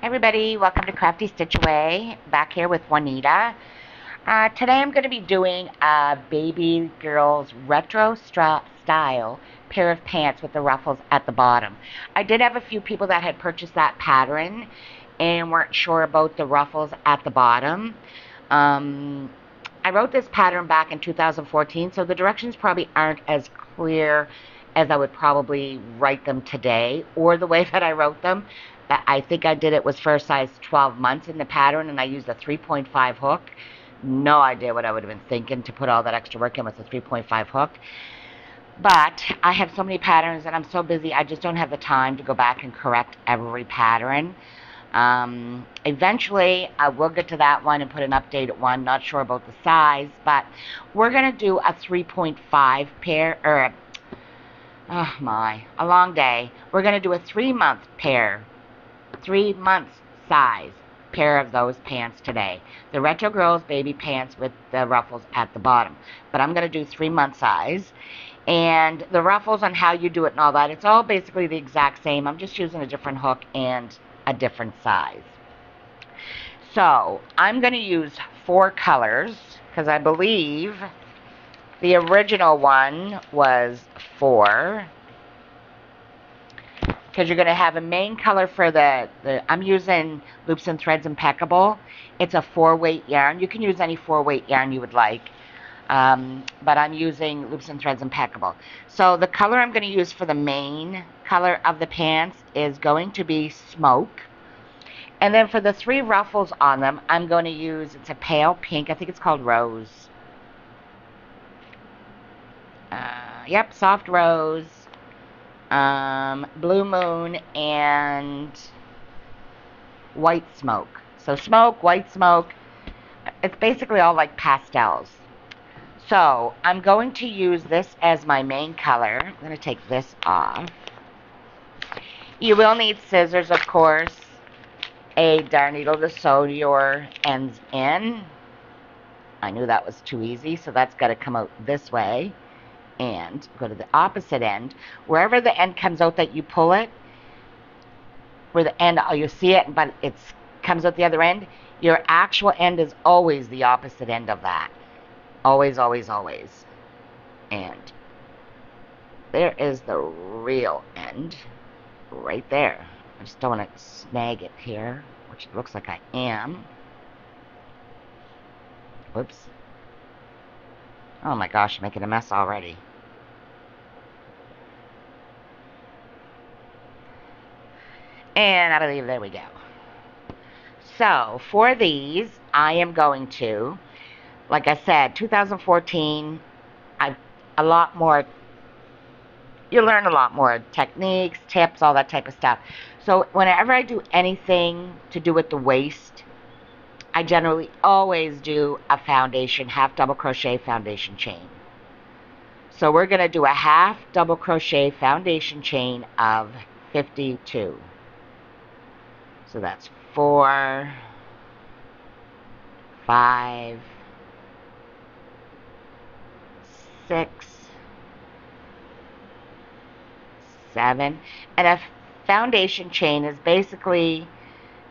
Hey everybody, welcome to Crafty Stitch Away. Back here with Juanita. Today I'm going to be doing a baby girl's retro style pair of pants with the ruffles at the bottom. I did have a few people that had purchased that pattern and weren't sure about the ruffles at the bottom. I wrote this pattern back in 2014, so the directions probably aren't as clear as I would probably write them today, or the way that I wrote them. I think I did it was for a size 12 months in the pattern, and I used a 3.5 hook. No idea what I would have been thinking to put all that extra work in with a 3.5 hook. But I have so many patterns and I'm so busy, I just don't have the time to go back and correct every pattern. Eventually, I will get to that one and put an updated one. Not sure about the size, but we're going to do a 3.5 pair, or oh my, a long day. We're going to do a 3-month pair, 3 months size pair of those pants today. The Retro Girls baby pants with the ruffles at the bottom. But I'm going to do 3-month size. And the ruffles on how you do it and all that, it's all basically the exact same. I'm just using a different hook and a different size. So I'm going to use 4 colors because I believe the original one was 4. Because you're going to have a main color for I'm using Loops and Threads Impeccable. It's a 4-weight yarn. You can use any 4-weight yarn you would like. But I'm using Loops and Threads Impeccable. So the color I'm going to use for the main color of the pants is going to be Smoke. And then for the 3 ruffles on them, I'm going to use, it's a pale pink, I think it's called Rose. Yep, Soft Rose, Blue Moon, and White Smoke. So Smoke, White Smoke, it's basically all like pastels. So I'm going to use this as my main color. I'm going to take this off. You will need scissors, of course, a darn needle to sew your ends in. I knew that was too easy, so that's got to come out this way and go to the opposite end. Wherever the end comes out that you pull it, where the end, you see it, but it comes out the other end, your actual end is always the opposite end of that. Always, always, always. And there is the real end right there. I just don't want to snag it here, which it looks like I am. Whoops. Oh my gosh, I'm making a mess already. And I believe, there we go. So, for these, I am going to, like I said, 2014, a lot more, you learn a lot more techniques, tips, all that type of stuff. So whenever I do anything to do with the waist, I generally always do a foundation, half double crochet foundation chain. So we're going to do a half double crochet foundation chain of 52. So that's 4, 5, 6, 7, and a foundation chain is basically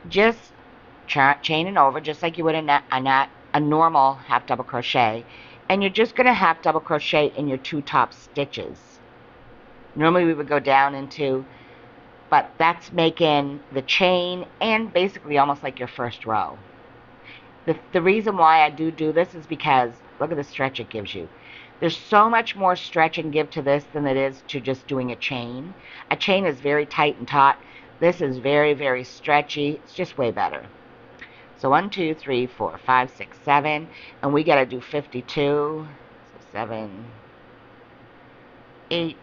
just chaining over just like you would a normal half double crochet, and you're just going to half double crochet in your 2 top stitches. Normally we would go down into, but that's making the chain and basically almost like your first row. The reason why I do this is because look at the stretch it gives you. There's so much more stretch and give to this than it is to just doing a chain. A chain is very tight and taut. This is very, very stretchy. It's just way better. So 1, 2, 3, 4, 5, 6, 7, and we got to do 52. So 7, 8,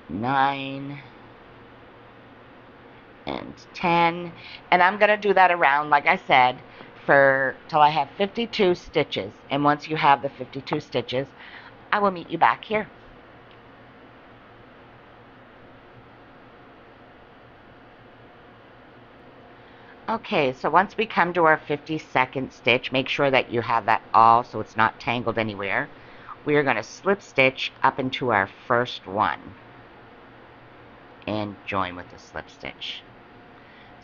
9, and 10. And I'm going to do that around, like I said, till I have 52 stitches. And once you have the 52 stitches, I will meet you back here. Okay, so once we come to our 52nd stitch, make sure that you have that all so it's not tangled anywhere. We are going to slip stitch up into our first one. and join with the slip stitch.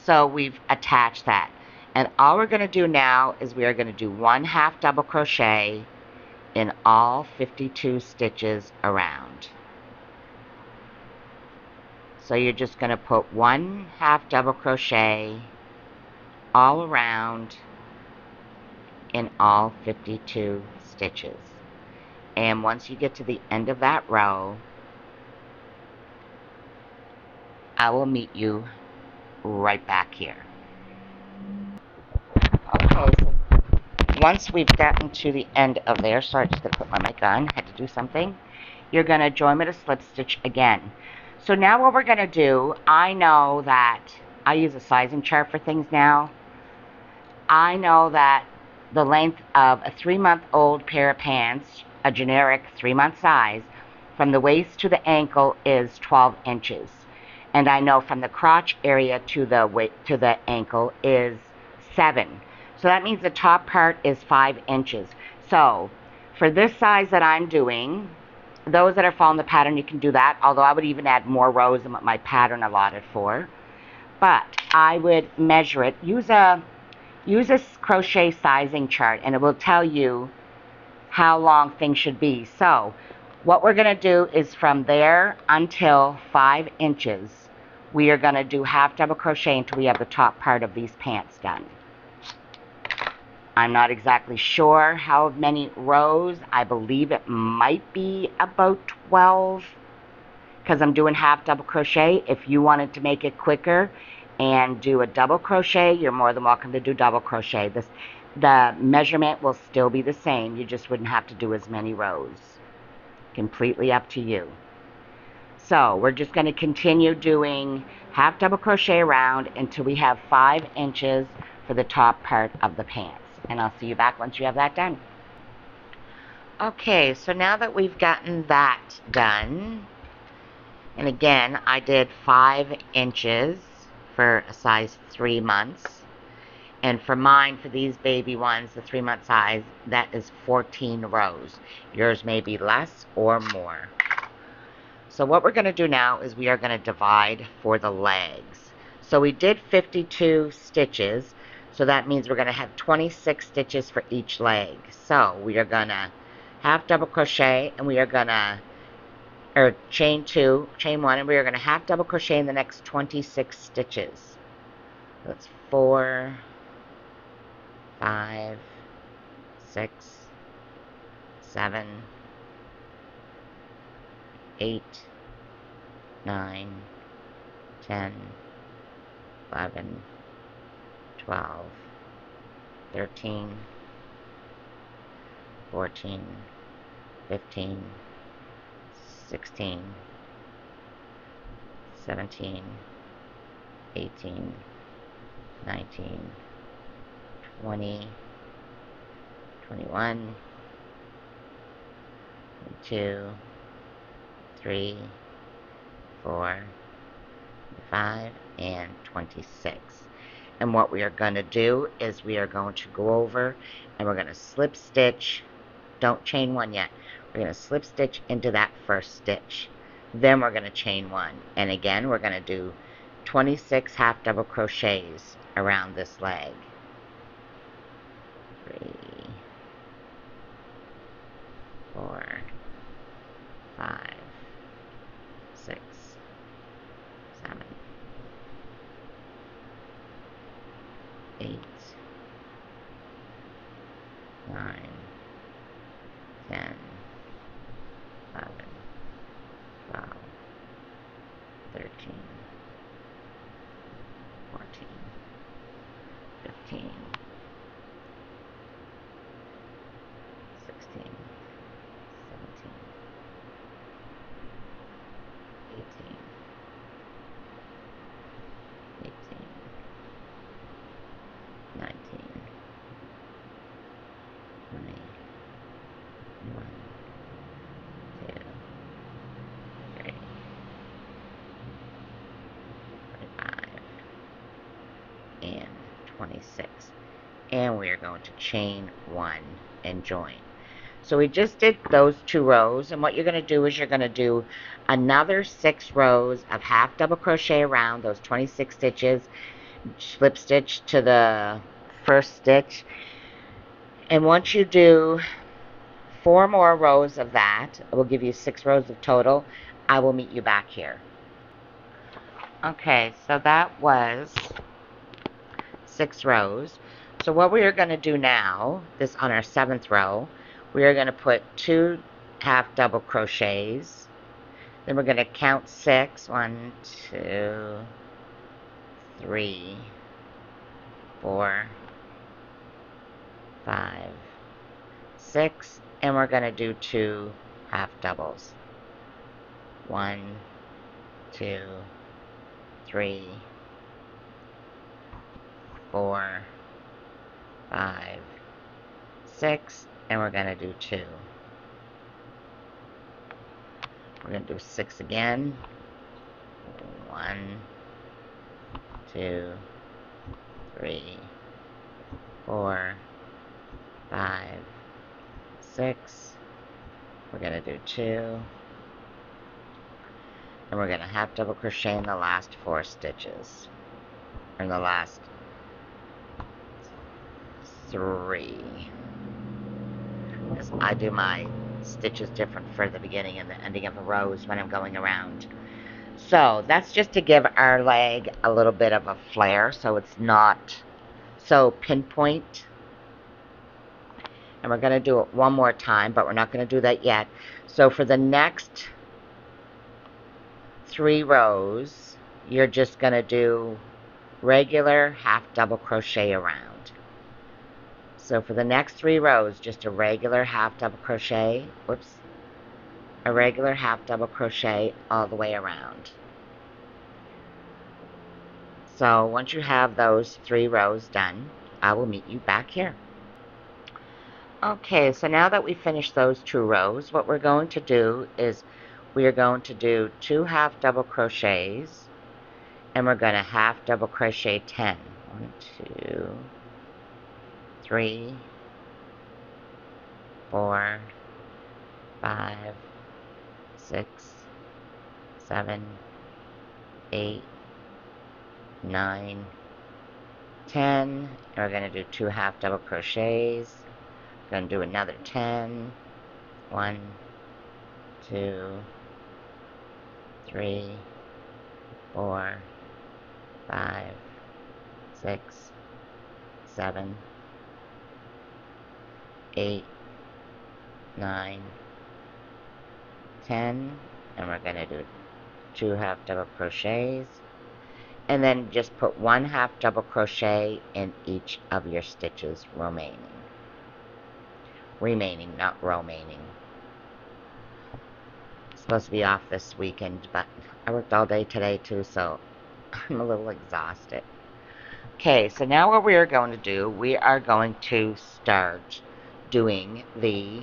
So we've attached that. And all we're going to do now is we are going to do 1 half double crochet in all 52 stitches around. So you're just going to put 1 half double crochet all around in all 52 stitches. And once you get to the end of that row, I will meet you right back here. Okay, so once we've gotten to the end of there, sorry, just gonna put my mic on, had to do something. You're gonna join with a slip stitch again. So now what we're gonna do, I know that I use a sizing chart for things now. I know that the length of a 3-month-old pair of pants, a generic 3-month size, from the waist to the ankle is 12 inches. And I know from the crotch area to the ankle is 7. So that means the top part is 5 inches. So for this size that I'm doing, those that are following the pattern, you can do that. Although I would even add more rows than what my pattern allotted for. But I would measure it. Use a crochet sizing chart, and it will tell you how long things should be. So what we're going to do is from there until 5 inches, we are going to do half double crochet until we have the top part of these pants done. I'm not exactly sure how many rows. I believe it might be about 12 because I'm doing half double crochet. If you wanted to make it quicker and do a double crochet, you're more than welcome to do double crochet. The measurement will still be the same. You just wouldn't have to do as many rows. Completely up to you. So we're just going to continue doing half double crochet around until we have 5 inches for the top part of the pants. And I'll see you back once you have that done. Okay, so now that we've gotten that done, and again, I did 5 inches for a size 3 months. And for mine, for these baby ones, the 3-month size, that is 14 rows. Yours may be less or more. So what we're going to do now is we are going to divide for the legs. So we did 52 stitches. So that means we're going to have 26 stitches for each leg. So we are going to half double crochet, and we are going to, or chain 1, and we are going to half double crochet in the next 26 stitches. That's 4, 5, 6, 7, 8, 9, 10, 11, 12, 13, 14, 15, 16, 17, 18, 19, 20, 21, 22, 3, 4, 5, and 26. And what we are going to do is we are going to go over and we're going to slip stitch. Don't chain 1 yet. We're going to slip stitch into that first stitch. Then we're going to chain 1. And again, we're going to do 26 half double crochets around this leg. 3, 4, 5, 6, 7, 8, 9, 10, 11, 12, 13, 14, 15, 16, 17, 18, 19, 20, 21, 2, 3, 25, and 26. And we are going to chain 1 and join. So we just did those 2 rows, and what you're going to do is you're going to do another 6 rows of half double crochet around those 26 stitches, slip stitch to the first stitch, and once you do 4 more rows of that, it will give you 6 rows of total. I will meet you back here. Okay, so that was 6 rows. So what we are going to do now, this on our 7th row, we are going to put 2 half double crochets. Then we're going to count 6. 1, 2, 3, 4, 5, 6, and we're going to do 2 half doubles. 1, 2, 3, 4, 5, 6, and we're going to do 2. We're going to do 6 again. 1, 2, 3, 4, 5, 6. We're going to do 2. And we're going to half double crochet in the last 4 stitches. Or in the last 3. Because I do my stitches different for the beginning and the ending of the rows when I'm going around. So that's just to give our leg a little bit of a flare so it's not so pinpoint. And we're going to do it one more time, but we're not going to do that yet. So for the next 3 rows, you're just going to do regular half double crochet around. So for the next 3 rows, just a regular half double crochet, a regular half double crochet all the way around. So once you have those 3 rows done, I will meet you back here. Okay, so now that we finished those 2 rows, what we're going to do is we are going to do 2 half double crochets, and we're going to half double crochet 10. 1, 2, 3, 4, 5, 6, 7, 8, 9, 10. And we're going to do 2 half double crochets. Going to do another 10. 1, 2, 3, 4, 5, 6, 7, 8, 9, 10, and we're going to do 2 half double crochets, and then just put 1 half double crochet in each of your stitches remaining, not remaining. It's supposed to be off this weekend, but I worked all day today too, so I'm a little exhausted. Okay, so now what we are going to do, we are going to start doing the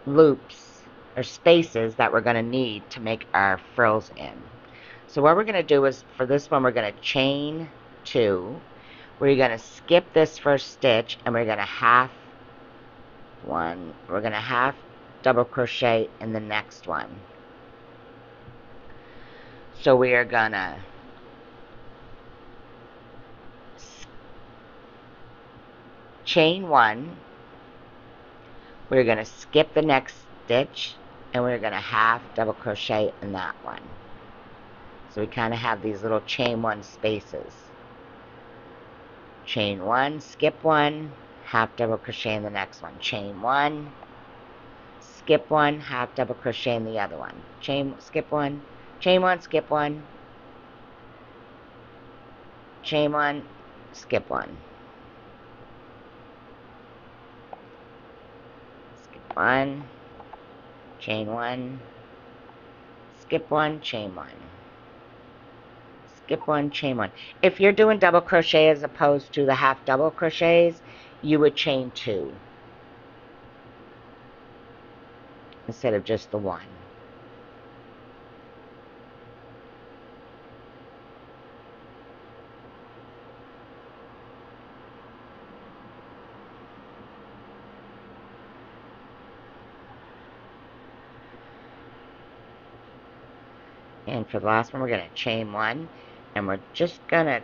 loops or spaces that we're going to need to make our frills in. So what we're going to do is, for this one, we're going to chain 2. We're going to skip this first stitch, and we're going to half double crochet in the next one. So we are going to chain 1, we're going to skip the next stitch, and we're going to half double crochet in that one. So we kind of have these little chain 1 spaces. Chain 1, skip 1, half double crochet in the next one. Chain 1, skip 1, half double crochet in the other one. Skip 1, chain 1, skip 1, chain 1, skip 1. Skip 1, chain 1, skip 1, chain 1. Skip 1, chain 1. If you're doing double crochet as opposed to the half double crochets, you would chain 2 instead of just the 1. And for the last one, we're going to chain 1, and we're just going to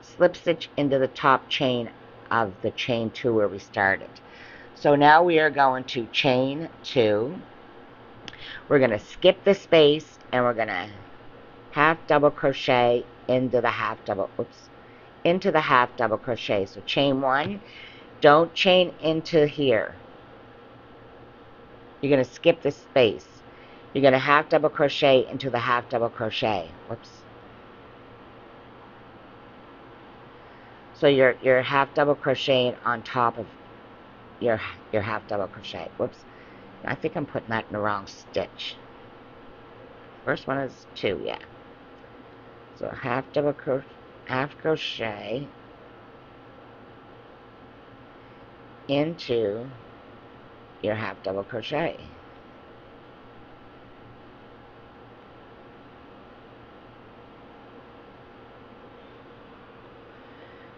slip stitch into the top chain of the chain 2 where we started. So now we are going to chain 2. We're going to skip the space, and we're going to half double crochet into the half double crochet. So chain 1, don't chain into here. You're going to skip the space. You're going to half double crochet into the half double crochet. Whoops. So you're half double crocheting on top of your half double crochet. Whoops. I think I'm putting that in the wrong stitch. First one is 2, yeah. So half crochet into your half double crochet.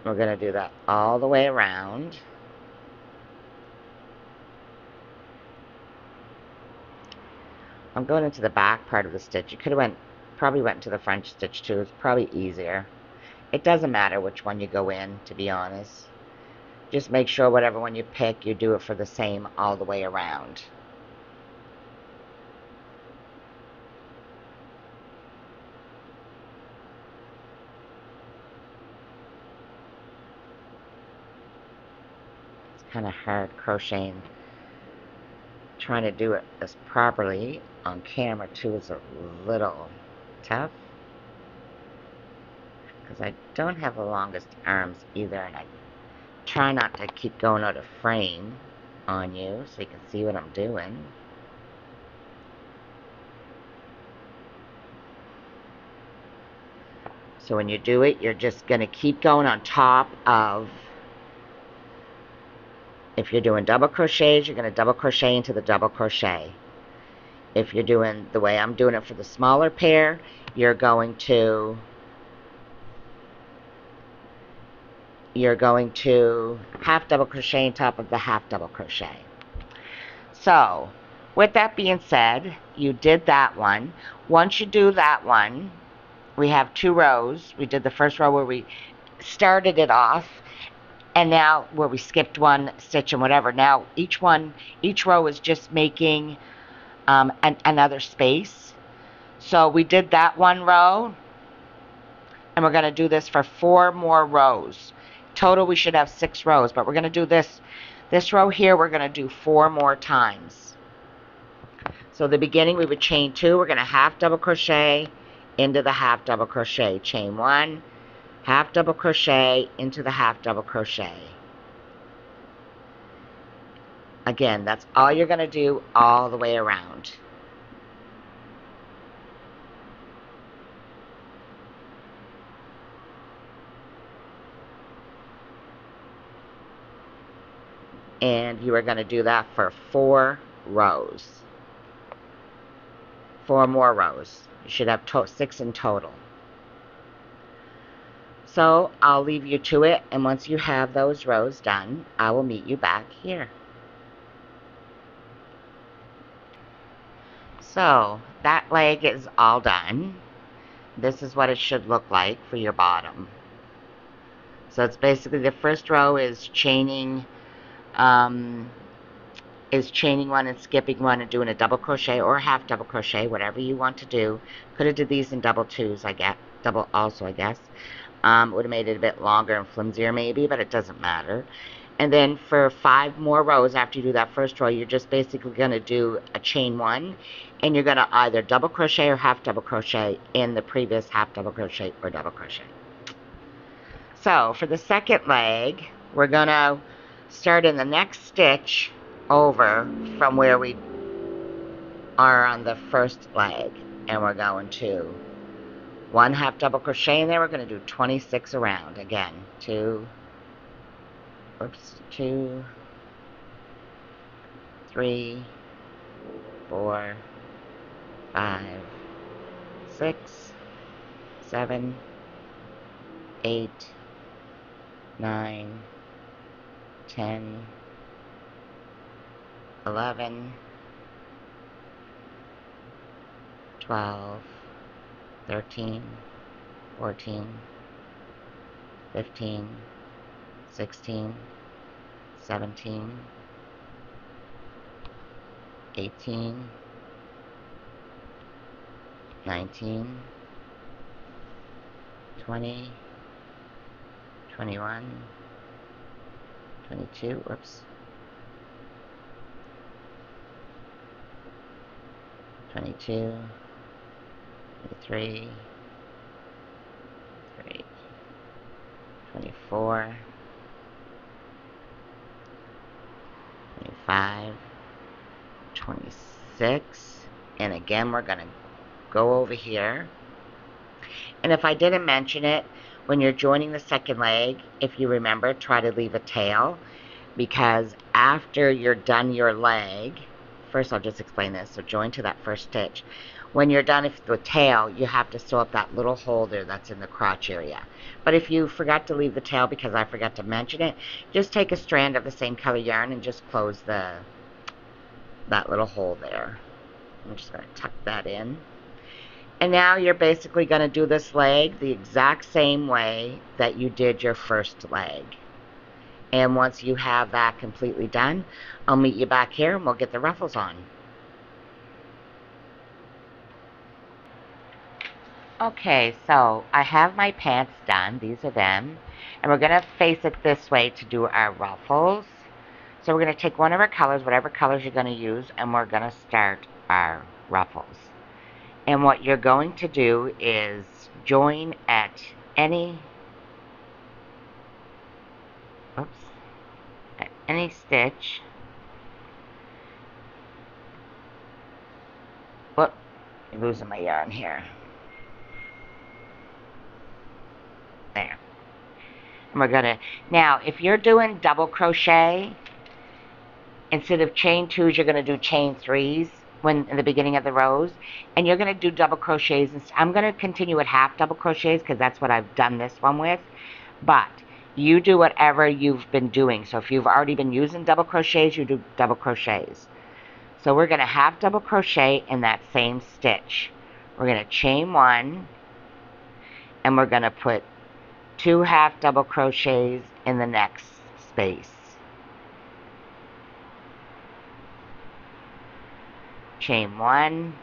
We're going to do that all the way around. I'm going into the back part of the stitch. You could have probably went into the front stitch too. It's probably easier. It doesn't matter which one you go in, to be honest. Just make sure whatever one you pick, you do it for the same all the way around. It's kind of hard crocheting. Trying to do it as properly on camera too is a little tough. Because I don't have the longest arms either, and I try not to keep going out of frame on you so you can see what I'm doing. So when you do it, you're just going to keep going on top of, if you're doing double crochets, you're going to double crochet into the double crochet. If you're doing the way I'm doing it for the smaller pair, you're going to half double crochet on top of the half double crochet. So with that being said, you did that one. Once you do that one, we have 2 rows. We did the first row where we started it off, and now where we skipped 1 stitch and whatever. Now each row is just making another space. So we did that 1 row, and we're going to do this for 4 more rows. Total we should have 6 rows, but we're going to do this row here, we're going to do 4 more times. So the beginning we would chain 2, we're going to half double crochet into the half double crochet, chain 1, half double crochet into the half double crochet. Again, that's all you're going to do all the way around. And you are going to do that for 4 rows. 4 more rows. You should have 6 in total. So I'll leave you to it, and once you have those rows done, I will meet you back here. So that leg is all done. This is what it should look like for your bottom. So it's basically the first row is chaining 1 and skipping 1 and doing a double crochet or a half double crochet, whatever you want to do. Could have did these in double twos, I guess. Double also, I guess. Would have made it a bit longer and flimsier maybe, but it doesn't matter. And then for 5 more rows after you do that first row, you're just basically going to do a chain 1, and you're going to either double crochet or half double crochet in the previous half double crochet or double crochet. So for the second leg, we're going to start in the next stitch over from where we are on the first leg, and we're going to 1 half double crochet in there. We're going to do 26 around again. 2, 3, 4, 5, 6, 7, 8, 9, 10, 11, 12, 13, 14, 15, 16, 17, 18, 19, 20, 21, 22, whoops, 22, 23, 24, 25, 26, and again we're going to go over here. And if I didn't mention it, when you're joining the second leg, if you remember, try to leave a tail, because after you're done your leg, first I'll just explain this. So join to that first stitch. When you're done with the tail, you have to sew up that little hole there that's in the crotch area. But if you forgot to leave the tail because I forgot to mention it, just take a strand of the same color yarn and just close that little hole there. I'm just going to tuck that in. And now you're basically going to do this leg the exact same way that you did your first leg. And once you have that completely done, I'll meet you back here and we'll get the ruffles on. Okay, so I have my pants done. These are them. And we're going to face it this way to do our ruffles. So we're going to take one of our colors, whatever colors you're going to use, and we're going to start our ruffles. And what you're going to do is join at any stitch. Whoop, I'm losing my yarn here. There. And we're gonna, now if you're doing double crochet, instead of chain twos, you're gonna do chain threes when in the beginning of the rows, and you're gonna do double crochets. And I'm gonna continue with half double crochets because that's what I've done this one with, but you do whatever you've been doing. So if you've already been using double crochets, you do double crochets. So we're gonna half double crochet in that same stitch. We're gonna chain one, and we're gonna put 2 half double crochets in the next space. Chain 1,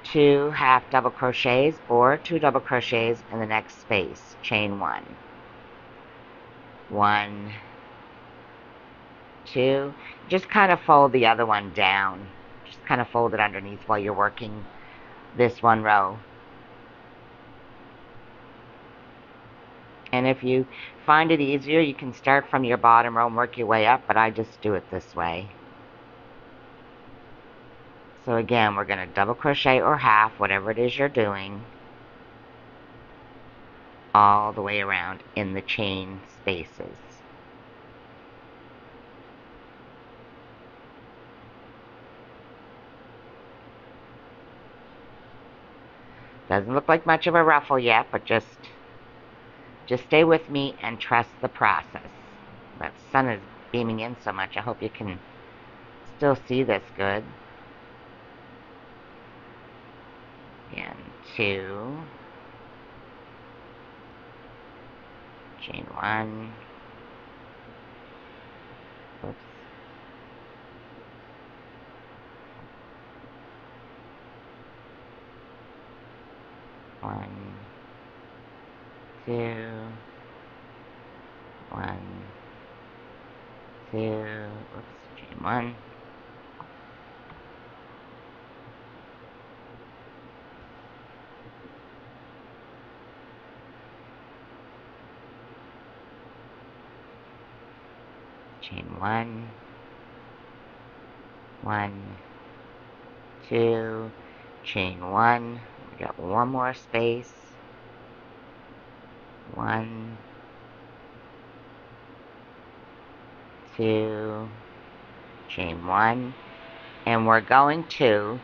2 half double crochets or 2 double crochets in the next space. Chain 1. 1, 2. Just kind of fold the other one down. Just kind of fold it underneath while you're working this one row. And if you find it easier, you can start from your bottom row and work your way up, but I just do it this way. So again, we're going to double crochet or half, whatever it is you're doing, all the way around in the chain spaces. Doesn't look like much of a ruffle yet, but just stay with me and trust the process. That sun is beaming in so much, I hope you can still see this good. And 2, chain 1, oops, 1, 2, 1, 2, oops, chain 1, chain 1, 1, 2, chain 1, we got one more space, 1, 2, chain 1, and we're going to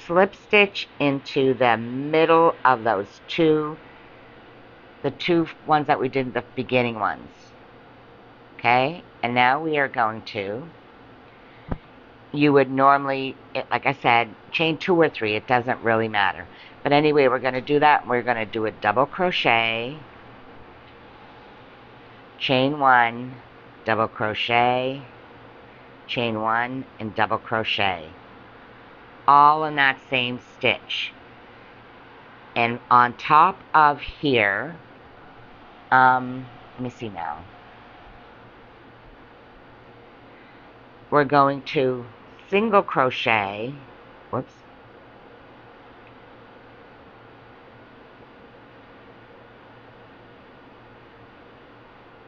slip stitch into the middle of those the two ones that we did, the beginning ones. Okay, and now we are going to you would normally, like I said, chain 2 or 3. It doesn't really matter. But anyway, we're going to do that. We're going to do a double crochet, chain 1, double crochet, chain 1, and double crochet, all in that same stitch. And on top of here, let me see now, we're going to single crochet, whoops,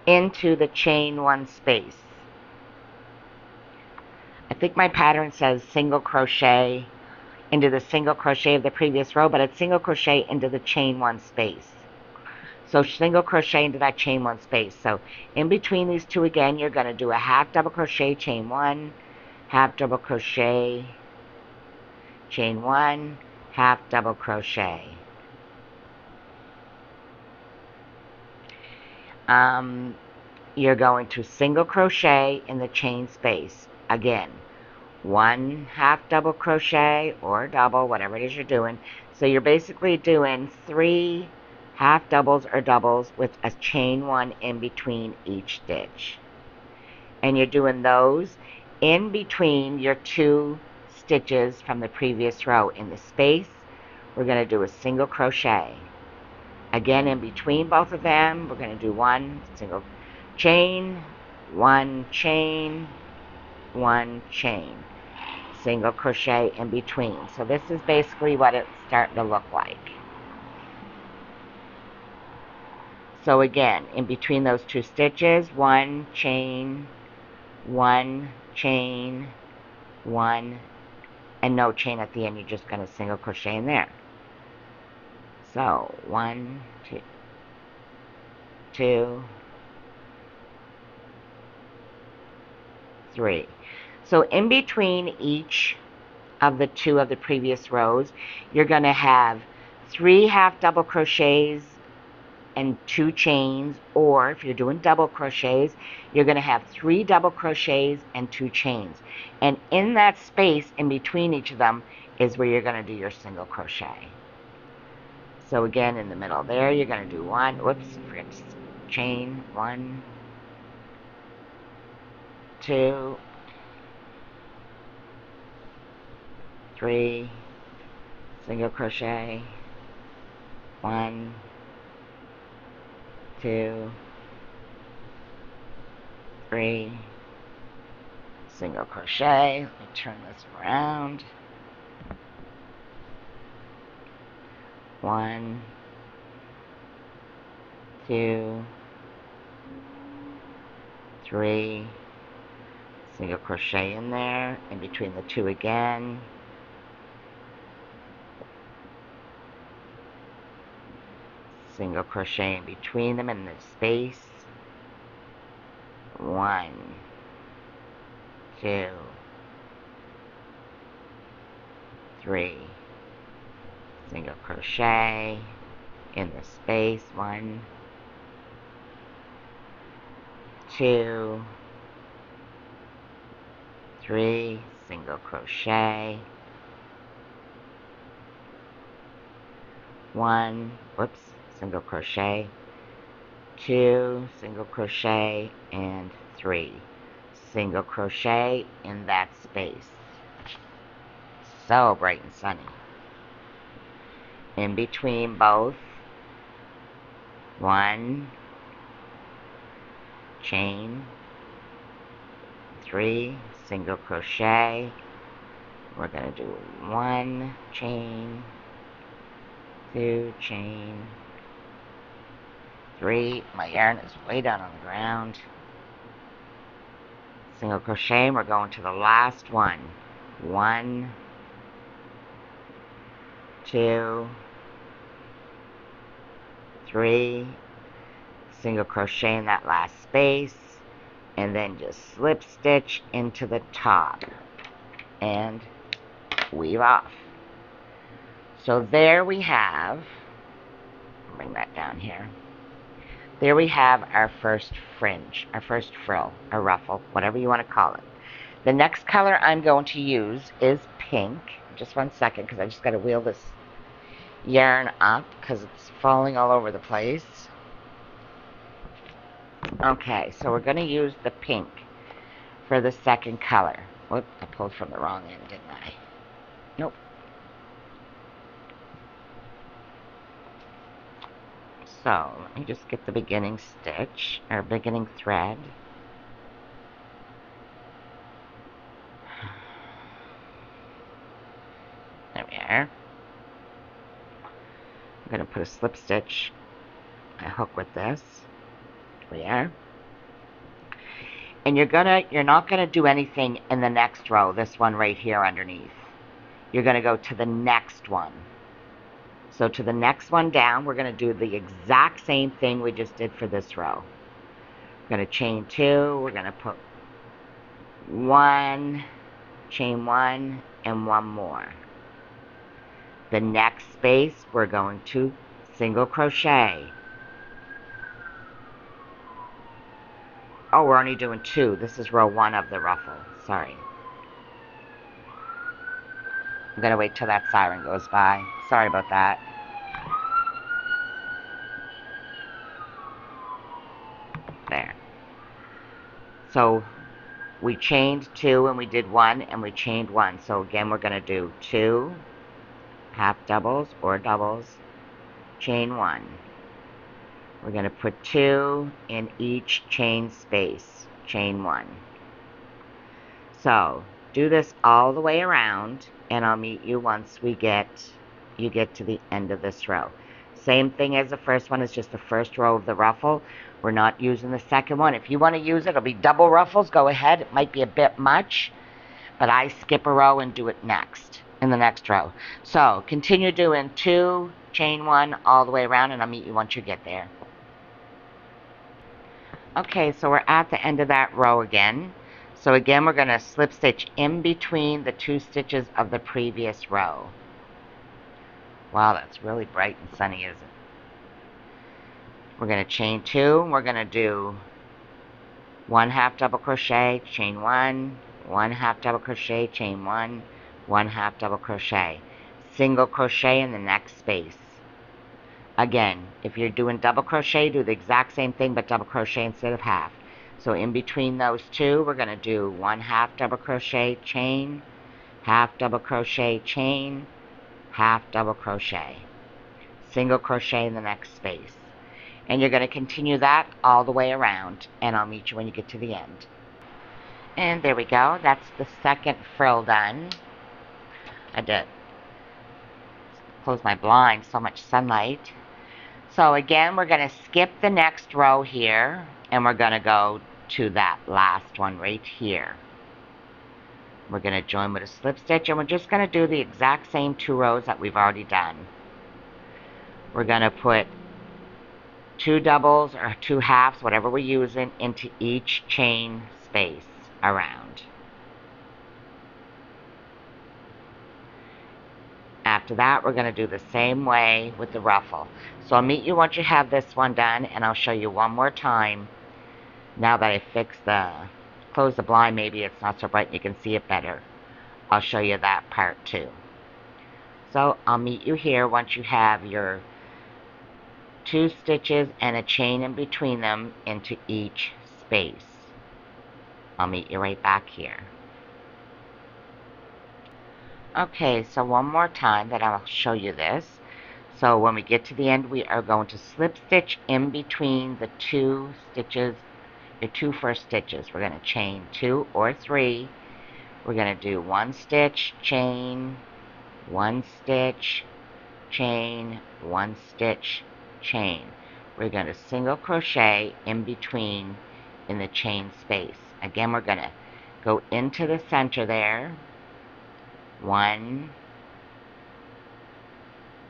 into the chain 1 space. I think my pattern says single crochet into the single crochet of the previous row, but it's single crochet into the chain 1 space. So single crochet into that chain 1 space. So in between these two again, you're going to do a half double crochet, chain 1, half double crochet, chain 1, half double crochet. You're going to single crochet in the chain space. Again, 1 half double crochet or double, whatever it is you're doing. So you're basically doing 3 half doubles or doubles with a chain 1 in between each stitch. And you're doing those in between your 2 stitches from the previous row. In the space, we're going to do a single crochet. Again, in between both of them, we're going to do 1 single chain, 1 chain, 1 chain, single crochet in between. So this is basically what it's starting to look like. So again, in between those 2 stitches, 1 chain, 1 chain, 1, and no chain at the end. You're just going to single crochet in there. So 1, 2, 3. So in between each of the 2 of the previous rows, you're going to have 3 half double crochets and 2 chains, or if you're doing double crochets, you're going to have 3 double crochets and 2 chains. And in that space in between each of them is where you're going to do your single crochet. So again, in the middle there, you're going to do 1, whoops, forget to chain, 1, 2, 3, single crochet, 1, 2, 3, single crochet. Let me turn this around. 1, 2, 3, single crochet in there, in between the 2 again. Single crochet in between them in the space. 1, 2, 3, single crochet in the space. 1, 2, 3, single crochet, 1, whoops, single crochet, 2, single crochet, and 3 single crochet in that space. So bright and sunny. In between both, 1 chain, 3 single crochet. We're going to do 1 chain, 2 chain, 3. My yarn is way down on the ground. Single crochet, and we're going to the last one. 1, 2, 3, single crochet in that last space, and then just slip stitch into the top and weave off. So there we have, bring that down here. There we have our first fringe, our first frill, or ruffle, whatever you want to call it. The next color I'm going to use is pink. Just 1 second, because I just got to wheel this yarn up because it's falling all over the place. Okay, so we're going to use the pink for the second color. Whoop, I pulled from the wrong end, didn't I? Nope. So, let me just get the beginning stitch, or beginning thread. There we are. I'm going to put a slip stitch, a hook with this. There we are. And you're not gonna do anything in the next row, this one right here underneath. You're gonna go to the next one. So to the next one down, we're gonna do the exact same thing we just did for this row. We're gonna chain 2, we're gonna put 1, chain 1, and 1 more. The next space, we're going to single crochet. Oh, we're only doing 2. This is row 1 of the ruffle. Sorry. I'm going to wait till that siren goes by. Sorry about that. There. So we chained 2 and we did 1 and we chained 1. So again, we're going to do 2 half doubles or doubles, chain 1. We're going to put 2 in each chain space, chain 1. So do this all the way around, and I'll meet you once you get to the end of this row. Same thing as the first one, it's just the first row of the ruffle. We're not using the second one. If you want to use it, it'll be double ruffles, go ahead. It might be a bit much, but I skip a row and do it next, in the next row. So continue doing 2, chain 1 all the way around, and I'll meet you once you get there. Okay, so we're at the end of that row again. So again, we're going to slip stitch in between the 2 stitches of the previous row. Wow, that's really bright and sunny, isn't it? We're going to chain 2, and we're going to do 1 half double crochet, chain 1, 1 half double crochet, chain 1, 1 half double crochet. Single crochet in the next space. Again, if you're doing double crochet, do the exact same thing, but double crochet instead of half. So in between those 2, we're going to do 1 half double crochet, chain, half double crochet, chain, half double crochet. Single crochet in the next space. And you're going to continue that all the way around, and I'll meet you when you get to the end. And there we go. That's the second frill done. I did close my blinds, so much sunlight. So again, we're going to skip the next row here, and we're going to go to that last one right here. We're going to join with a slip stitch, and we're just going to do the exact same 2 rows that we've already done. We're going to put 2 doubles or 2 halves, whatever we're using, into each chain space around. After that, we're going to do the same way with the ruffle. So I'll meet you once you have this one done, and I'll show you one more time. Now that I fixed close the blind, maybe it's not so bright and you can see it better. I'll show you that part too. So I'll meet you here once you have your 2 stitches and a chain in between them into each space. I'll meet you right back here. Okay, so one more time that I'll show you this. So when we get to the end, we are going to slip stitch in between the 2 stitches, the 2 first stitches. We're going to chain 2 or 3. We're going to do 1 stitch, chain, 1 stitch, chain, 1 stitch, chain. We're going to single crochet in between in the chain space. Again, we're going to go into the center there. 1,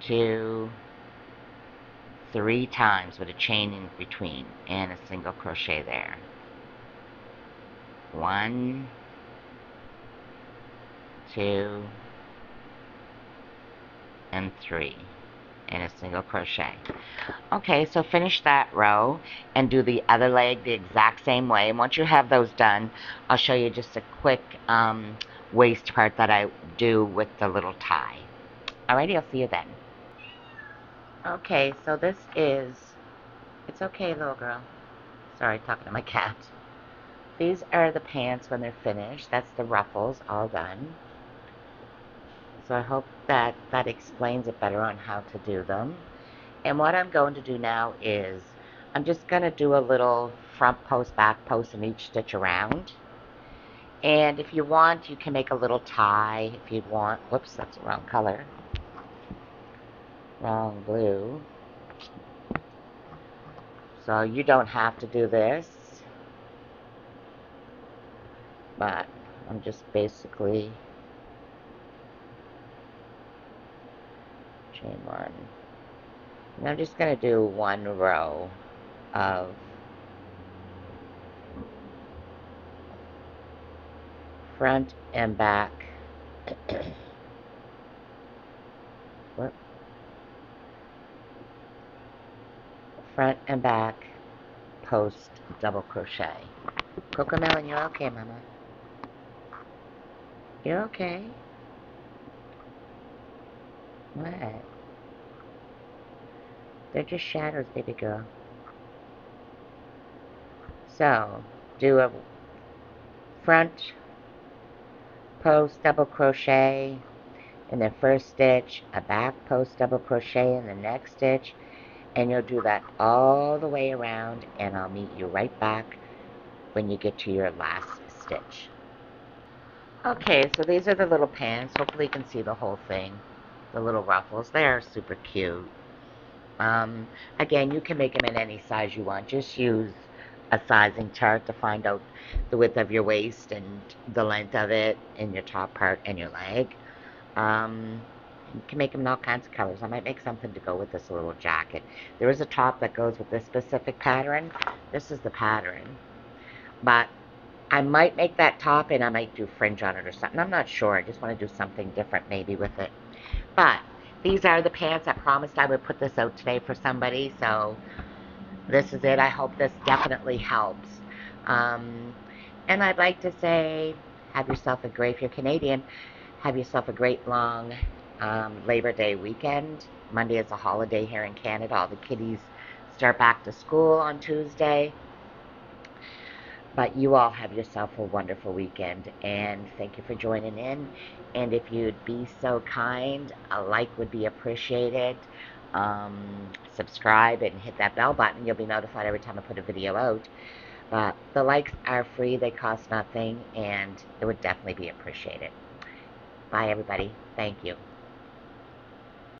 2, 3 times with a chain in between and a single crochet there. 1, 2, and 3. and a single crochet. Okay, so finish that row and do the other leg the exact same way. And once you have those done, I'll show you just a quick waist part that I do with the little tie. Alrighty, I'll see you then. Okay, so this is, it's okay, little girl. Sorry, talking to my cat. These are the pants when they're finished. That's the ruffles all done. So I hope that that explains it better on how to do them. And what I'm going to do now is I'm just going to do a little front post, back post in each stitch around. And if you want, you can make a little tie if you want. Whoops, that's the wrong color. Wrong blue. So you don't have to do this. But I'm just basically chain one. And I'm just going to do one row of front and back. Whoop. Front and back post double crochet. Cocomelon, you're okay, Mama. You're okay. What? They're just shadows, baby girl. So, do a front post double crochet in the first stitch, a back post double crochet in the next stitch, and you'll do that all the way around, and I'll meet you right back when you get to your last stitch. Okay, so these are the little pants. Hopefully you can see the whole thing. The little ruffles. They are super cute. Again, you can make them in any size you want. Just use a sizing chart to find out the width of your waist and the length of it in your top part and your leg. You can make them in all kinds of colors. I might make something to go with this little jacket. There is a top that goes with this specific pattern. This is the pattern. But I might make that top and I might do fringe on it or something. I'm not sure. I just want to do something different maybe with it. But these are the pants. I promised I would put this out today for somebody. So this is it. I hope this definitely helps. And I'd like to say, have yourself a great, if you're Canadian, have yourself a great long Labor Day weekend. Monday is a holiday here in Canada. All the kiddies start back to school on Tuesday. But you all have yourself a wonderful weekend, and thank you for joining in. And if you'd be so kind, a like would be appreciated. Subscribe and hit that bell button. You'll be notified every time I put a video out. But the likes are free, they cost nothing, and it would definitely be appreciated. Bye, everybody. Thank you.